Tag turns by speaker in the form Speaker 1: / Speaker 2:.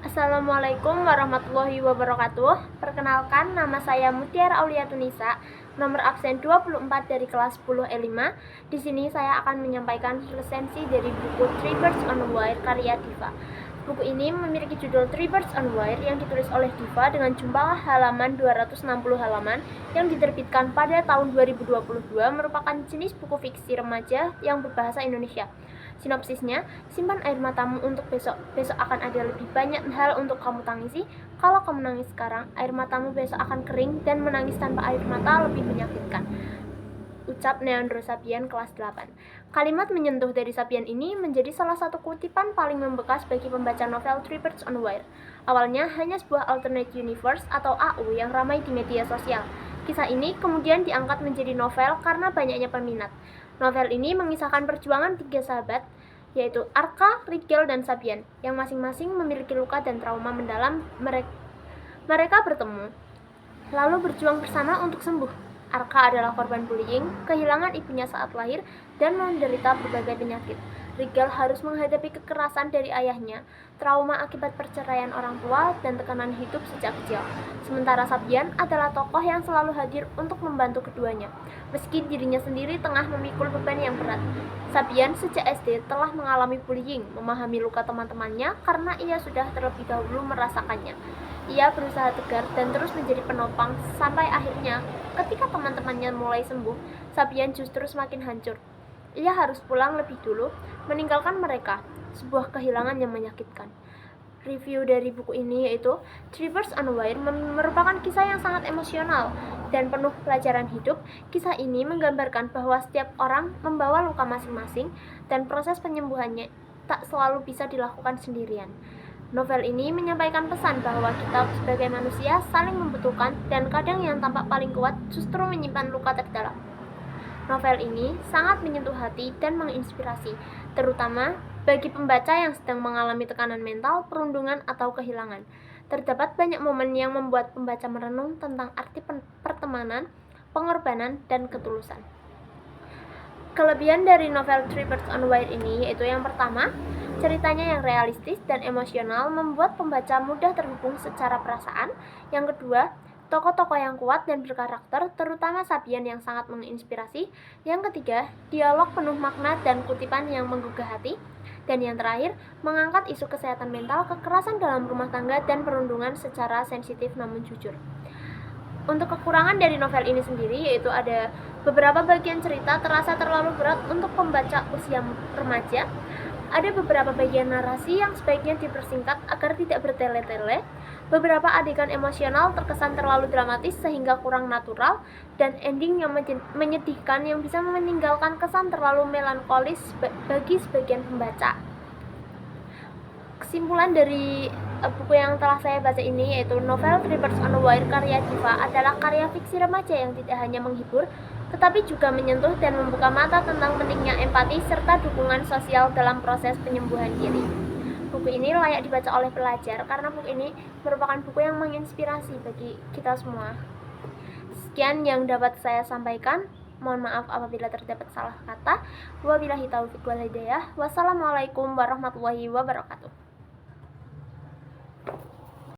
Speaker 1: Assalamualaikum warahmatullahi wabarakatuh. Perkenalkan, nama saya Mutiara Auliatunisa, nomor absen 24 dari kelas 10 E5. Di sini saya akan menyampaikan resensi dari buku Three Birds on a Wire karya Diva. Buku ini memiliki judul Three Birds on a Wire yang ditulis oleh Diva dengan jumlah halaman 260 halaman yang diterbitkan pada tahun 2022, merupakan jenis buku fiksi remaja yang berbahasa Indonesia. Sinopsisnya, simpan air matamu untuk besok. Besok akan ada lebih banyak hal untuk kamu tangisi. Kalau kamu nangis sekarang, air matamu besok akan kering dan menangis tanpa air mata lebih menyakitkan. Ucap Neandro Sapian kelas 8. Kalimat menyentuh dari Sapian ini menjadi salah satu kutipan paling membekas bagi pembaca novel Three Birds on a Wire. Awalnya hanya sebuah alternate universe atau AU yang ramai di media sosial. Kisah ini kemudian diangkat menjadi novel karena banyaknya peminat. Novel ini mengisahkan perjuangan tiga sahabat, yaitu Arka, Rigel, dan Sapian, yang masing-masing memiliki luka dan trauma mendalam. Mereka bertemu, lalu berjuang bersama untuk sembuh. Arka adalah korban bullying, kehilangan ibunya saat lahir, dan menderita berbagai penyakit. Rigel harus menghadapi kekerasan dari ayahnya, trauma akibat perceraian orang tua, dan tekanan hidup sejak kecil. Sementara Sapian adalah tokoh yang selalu hadir untuk membantu keduanya, meski dirinya sendiri tengah memikul beban yang berat. Sapian sejak SD telah mengalami bullying, memahami luka teman-temannya karena ia sudah terlebih dahulu merasakannya. Ia berusaha tegar dan terus menjadi penopang, sampai akhirnya ketika teman-temannya mulai sembuh, Sapian justru semakin hancur. Ia harus pulang lebih dulu, meninggalkan mereka, sebuah kehilangan yang menyakitkan. Review dari buku ini yaitu Three Birds on a Wire merupakan kisah yang sangat emosional dan penuh pelajaran hidup. Kisah ini menggambarkan bahwa setiap orang membawa luka masing-masing dan proses penyembuhannya tak selalu bisa dilakukan sendirian. Novel ini menyampaikan pesan bahwa kita sebagai manusia saling membutuhkan dan kadang yang tampak paling kuat justru menyimpan luka terdalam. Novel ini sangat menyentuh hati dan menginspirasi, terutama bagi pembaca yang sedang mengalami tekanan mental, perundungan, atau kehilangan. Terdapat banyak momen yang membuat pembaca merenung tentang arti pertemanan, pengorbanan, dan ketulusan. Kelebihan dari novel Three Birds on a Wire ini yaitu yang pertama, ceritanya yang realistis dan emosional membuat pembaca mudah terhubung secara perasaan. Yang kedua, tokoh-tokoh yang kuat dan berkarakter, terutama Sapian yang sangat menginspirasi. Yang ketiga, dialog penuh makna dan kutipan yang menggugah hati. Dan yang terakhir, mengangkat isu kesehatan mental, kekerasan dalam rumah tangga, dan perundungan secara sensitif namun jujur. Untuk kekurangan dari novel ini sendiri yaitu ada beberapa bagian cerita terasa terlalu berat untuk pembaca usia remaja. Ada beberapa bagian narasi yang sebaiknya dipersingkat agar tidak bertele-tele. Beberapa adegan emosional terkesan terlalu dramatis sehingga kurang natural, dan ending yang menyedihkan yang bisa meninggalkan kesan terlalu melankolis bagi sebagian pembaca. Kesimpulan dari buku yang telah saya baca ini yaitu novel Three Birds on a Wire karya Diva adalah karya fiksi remaja yang tidak hanya menghibur, tetapi juga menyentuh dan membuka mata tentang pentingnya empati serta dukungan sosial dalam proses penyembuhan diri. Buku ini layak dibaca oleh pelajar karena buku ini merupakan buku yang menginspirasi bagi kita semua. Sekian yang dapat saya sampaikan. Mohon maaf apabila terdapat salah kata. Wabillahi taufiq wal hidayah. Wassalamualaikum warahmatullahi wabarakatuh.